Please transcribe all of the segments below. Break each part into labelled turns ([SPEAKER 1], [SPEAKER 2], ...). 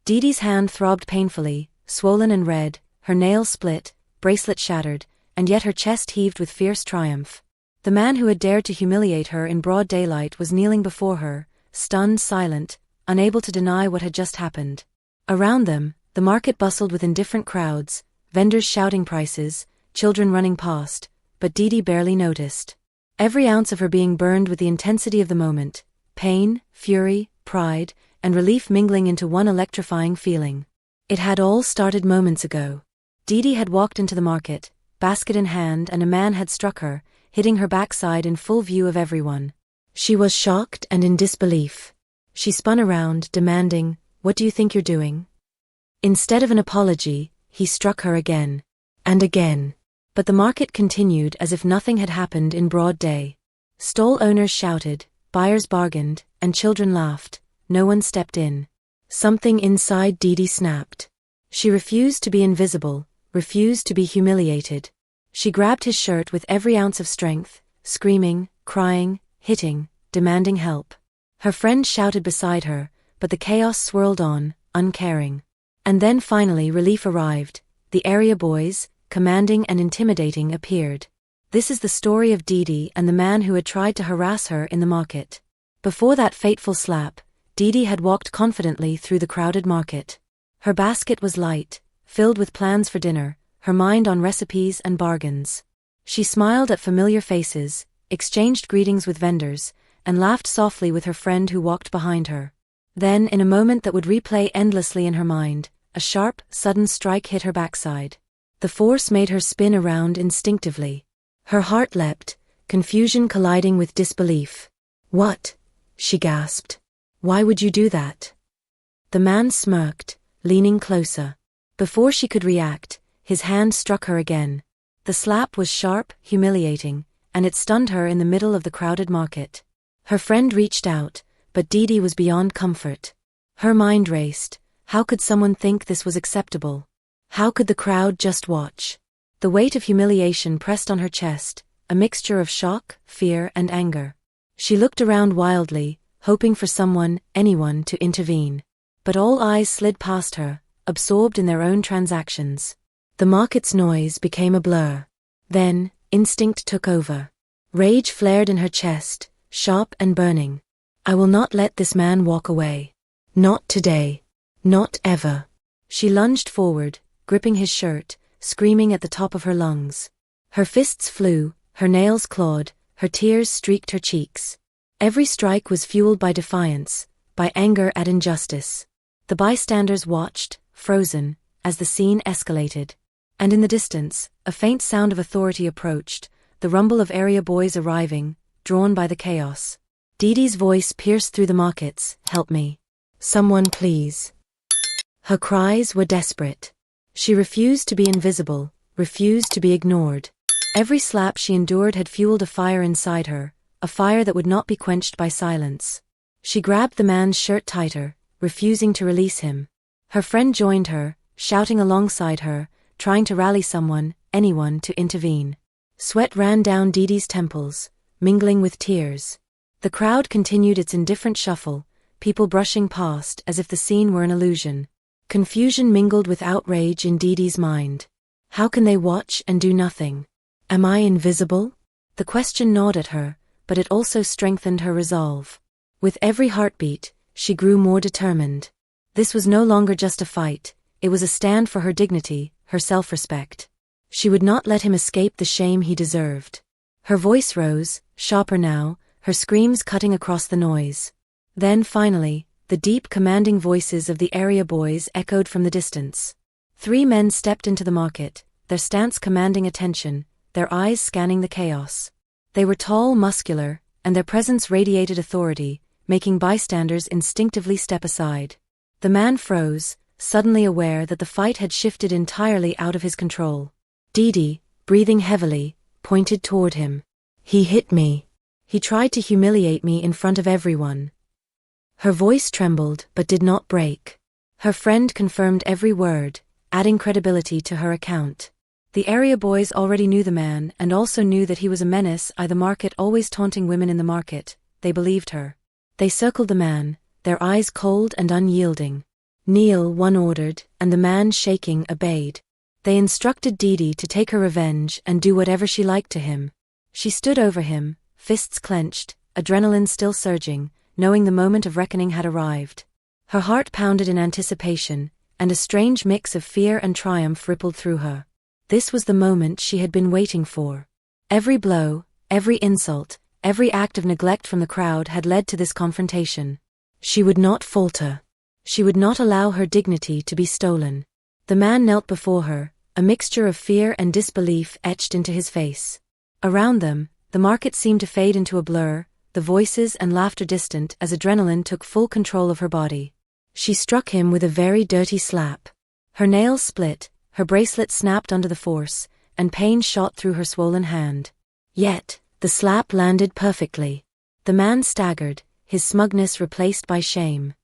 [SPEAKER 1] Dede's hand throbbed painfully, swollen and red, her nail split, bracelet shattered, and yet her chest heaved with fierce triumph. The man who had dared to humiliate her in broad daylight was kneeling before her, stunned, silent, unable to deny what had just happened. Around them, the market bustled with indifferent crowds, vendors shouting prices, children running past, but Dede barely noticed. Every ounce of her being burned with the intensity of the moment, pain, fury, pride, and relief mingling into one electrifying feeling. It had all started moments ago. Dede had walked into the market, basket in hand, and a man had struck her, hitting her backside in full view of everyone. She was shocked and in disbelief. She spun around, demanding, "What do you think you're doing?" Instead of an apology, he struck her again. And again. But the market continued as if nothing had happened in broad day. Stall owners shouted, buyers bargained, and children laughed. No one stepped in. Something inside Dede snapped. She refused to be invisible, refused to be humiliated. She grabbed his shirt with every ounce of strength, screaming, crying, hitting, demanding help. Her friend shouted beside her, but the chaos swirled on, uncaring. And then finally relief arrived. The area boys, commanding and intimidating, appeared. This is the story of Dede and the man who had tried to harass her in the market. Before that fateful slap, Dede had walked confidently through the crowded market. Her basket was light, filled with plans for dinner, her mind on recipes and bargains. She smiled at familiar faces, exchanged greetings with vendors, and laughed softly with her friend who walked behind her. Then, in a moment that would replay endlessly in her mind, a sharp, sudden strike hit her backside. The force made her spin around instinctively. Her heart leapt, confusion colliding with disbelief. "What?" she gasped. "Why would you do that?" The man smirked, leaning closer. Before she could react, his hand struck her again. The slap was sharp, humiliating, and it stunned her in the middle of the crowded market. Her friend reached out, but Dede was beyond comfort. Her mind raced. How could someone think this was acceptable? How could the crowd just watch? The weight of humiliation pressed on her chest, a mixture of shock, fear, and anger. She looked around wildly, hoping for someone, anyone, to intervene. But all eyes slid past her, absorbed in their own transactions. The market's noise became a blur. Then, instinct took over. Rage flared in her chest, sharp and burning. "I will not let this man walk away. Not today. Not ever." She lunged forward, gripping his shirt, screaming at the top of her lungs. Her fists flew, her nails clawed, her tears streaked her cheeks. Every strike was fueled by defiance, by anger at injustice. The bystanders watched, frozen, as the scene escalated. And in the distance, a faint sound of authority approached, the rumble of area boys arriving, drawn by the chaos. Dede's voice pierced through the markets, "Help me. Someone please." Her cries were desperate. She refused to be invisible, refused to be ignored. Every slap she endured had fueled a fire inside her, a fire that would not be quenched by silence. She grabbed the man's shirt tighter, refusing to release him. Her friend joined her, shouting alongside her, trying to rally someone, anyone, to intervene. Sweat ran down Dede's temples, mingling with tears. The crowd continued its indifferent shuffle, people brushing past as if the scene were an illusion. Confusion mingled with outrage in Dede's mind. How can they watch and do nothing? Am I invisible? The question gnawed at her, but it also strengthened her resolve. With every heartbeat, she grew more determined. This was no longer just a fight, it was a stand for her dignity, her self-respect. She would not let him escape the shame he deserved. Her voice rose, sharper now, her screams cutting across the noise. Then finally, the deep, commanding voices of the area boys echoed from the distance. 3 men stepped into the market, their stance commanding attention, their eyes scanning the chaos. They were tall, muscular, and their presence radiated authority, making bystanders instinctively step aside. The man froze, suddenly aware that the fight had shifted entirely out of his control. Dede, breathing heavily, pointed toward him. "He hit me. He tried to humiliate me in front of everyone." Her voice trembled but did not break. Her friend confirmed every word, adding credibility to her account. The area boys already knew the man and also knew that he was a menace the market, always taunting women in the market. They believed her. They circled the man, their eyes cold and unyielding. "Kneel," one ordered, and the man, shaking, obeyed. They instructed Dede to take her revenge and do whatever she liked to him. She stood over him, fists clenched, adrenaline still surging, knowing the moment of reckoning had arrived. Her heart pounded in anticipation, and a strange mix of fear and triumph rippled through her. This was the moment she had been waiting for. Every blow, every insult, every act of neglect from the crowd had led to this confrontation. She would not falter. She would not allow her dignity to be stolen. The man knelt before her, a mixture of fear and disbelief etched into his face. Around them, the market seemed to fade into a blur, the voices and laughter distant as adrenaline took full control of her body. She struck him with a very dirty slap. Her nails split, her bracelet snapped under the force, and pain shot through her swollen hand. Yet, the slap landed perfectly. The man staggered, his smugness replaced by shame.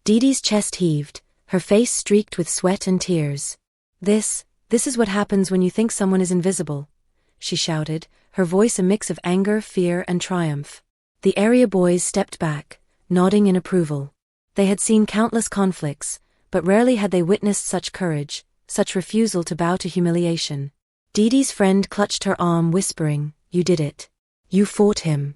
[SPEAKER 1] Dede's chest heaved, her face streaked with sweat and tears. This is what happens when you think someone is invisible," she shouted, her voice a mix of anger, fear, and triumph. The area boys stepped back, nodding in approval. They had seen countless conflicts, but rarely had they witnessed such courage, such refusal to bow to humiliation. Dede's friend clutched her arm, whispering, "You did it. You fought him."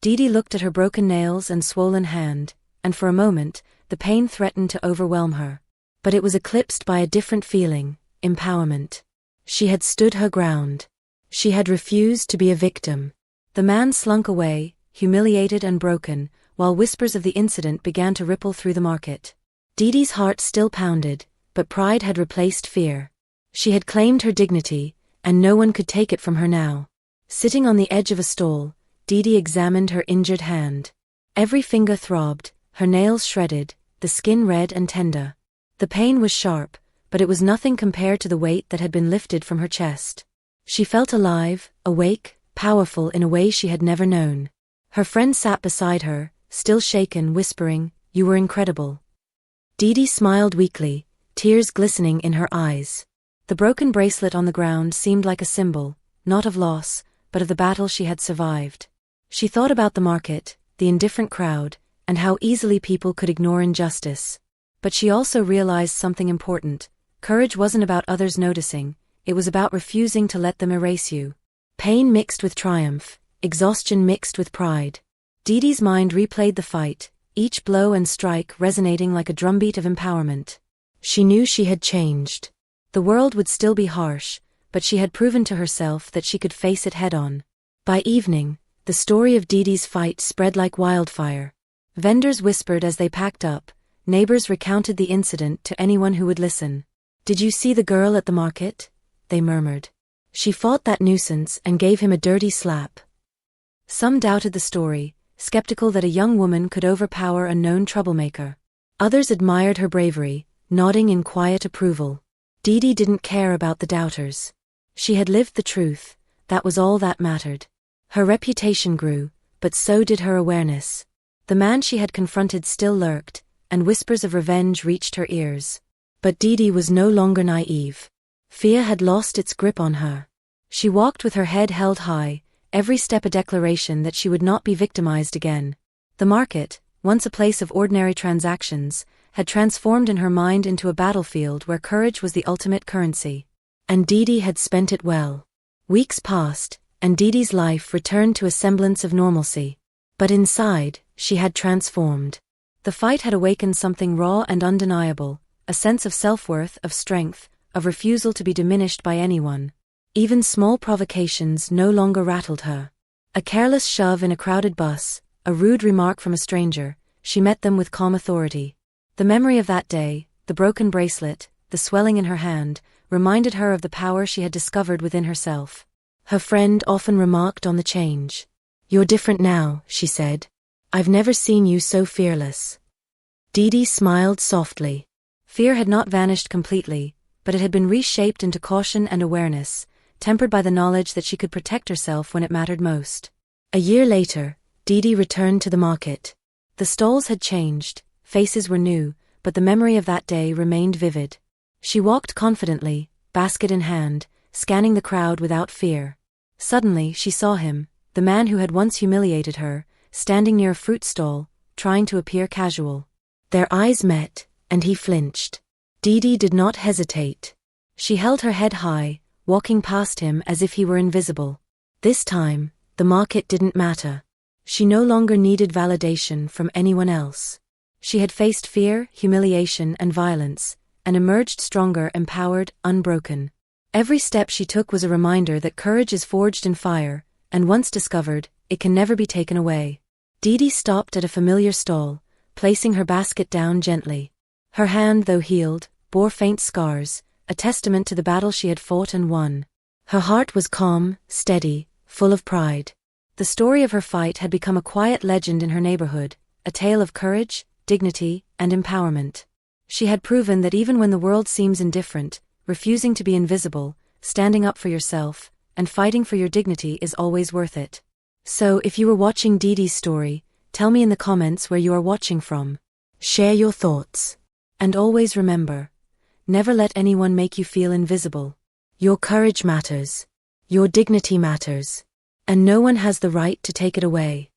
[SPEAKER 1] Dede looked at her broken nails and swollen hand, and for a moment, the pain threatened to overwhelm her. But it was eclipsed by a different feeling, empowerment. She had stood her ground. She had refused to be a victim. The man slunk away, humiliated and broken, while whispers of the incident began to ripple through the market. Dede's heart still pounded, but pride had replaced fear. She had claimed her dignity, and no one could take it from her now. Sitting on the edge of a stall, Dede examined her injured hand. Every finger throbbed, her nails shredded, the skin red and tender. The pain was sharp, but it was nothing compared to the weight that had been lifted from her chest. She felt alive, awake, powerful in a way she had never known. Her friend sat beside her, still shaken, whispering, "You were incredible." Dede smiled weakly, tears glistening in her eyes. The broken bracelet on the ground seemed like a symbol, not of loss, but of the battle she had survived. She thought about the market, the indifferent crowd, and how easily people could ignore injustice. But she also realized something important. Courage wasn't about others noticing, it was about refusing to let them erase you. Pain mixed with triumph, exhaustion mixed with pride. Dede's mind replayed the fight, each blow and strike resonating like a drumbeat of empowerment. She knew she had changed. The world would still be harsh, but she had proven to herself that she could face it head-on. By evening, the story of Dede's fight spread like wildfire. Vendors whispered as they packed up, neighbors recounted the incident to anyone who would listen. "Did you see the girl at the market?" they murmured. "She fought that nuisance and gave him a dirty slap." Some doubted the story, skeptical that a young woman could overpower a known troublemaker. Others admired her bravery, nodding in quiet approval. Dede didn't care about the doubters. She had lived the truth, that was all that mattered. Her reputation grew, but so did her awareness. The man she had confronted still lurked, and whispers of revenge reached her ears. But Dede was no longer naive. Fear had lost its grip on her. She walked with her head held high, every step a declaration that she would not be victimized again. The market, once a place of ordinary transactions, had transformed in her mind into a battlefield where courage was the ultimate currency. And Dede had spent it well. Weeks passed, and Dede's life returned to a semblance of normalcy. But inside, she had transformed. The fight had awakened something raw and undeniable, a sense of self-worth, of strength, of refusal to be diminished by anyone. Even small provocations no longer rattled her. A careless shove in a crowded bus, a rude remark from a stranger, she met them with calm authority. The memory of that day, the broken bracelet, the swelling in her hand, reminded her of the power she had discovered within herself. Her friend often remarked on the change. "You're different now," she said. "I've never seen you so fearless." Dede smiled softly. Fear had not vanished completely, but it had been reshaped into caution and awareness, tempered by the knowledge that she could protect herself when it mattered most. A year later, Dede returned to the market. The stalls had changed, faces were new, but the memory of that day remained vivid. She walked confidently, basket in hand, scanning the crowd without fear. Suddenly she saw him, the man who had once humiliated her, standing near a fruit stall, trying to appear casual. Their eyes met, and he flinched. Dede did not hesitate. She held her head high, walking past him as if he were invisible. This time, the market didn't matter. She no longer needed validation from anyone else. She had faced fear, humiliation, and violence, and emerged stronger, empowered, unbroken. Every step she took was a reminder that courage is forged in fire, and once discovered, it can never be taken away. Dede stopped at a familiar stall, placing her basket down gently. Her hand, though healed, bore faint scars, a testament to the battle she had fought and won. Her heart was calm, steady, full of pride. The story of her fight had become a quiet legend in her neighborhood, a tale of courage, dignity, and empowerment. She had proven that even when the world seems indifferent, refusing to be invisible, standing up for yourself, and fighting for your dignity is always worth it. So, if you were watching Dede's story, tell me in the comments where you are watching from. Share your thoughts. And always remember, never let anyone make you feel invisible. Your courage matters. Your dignity matters. And no one has the right to take it away.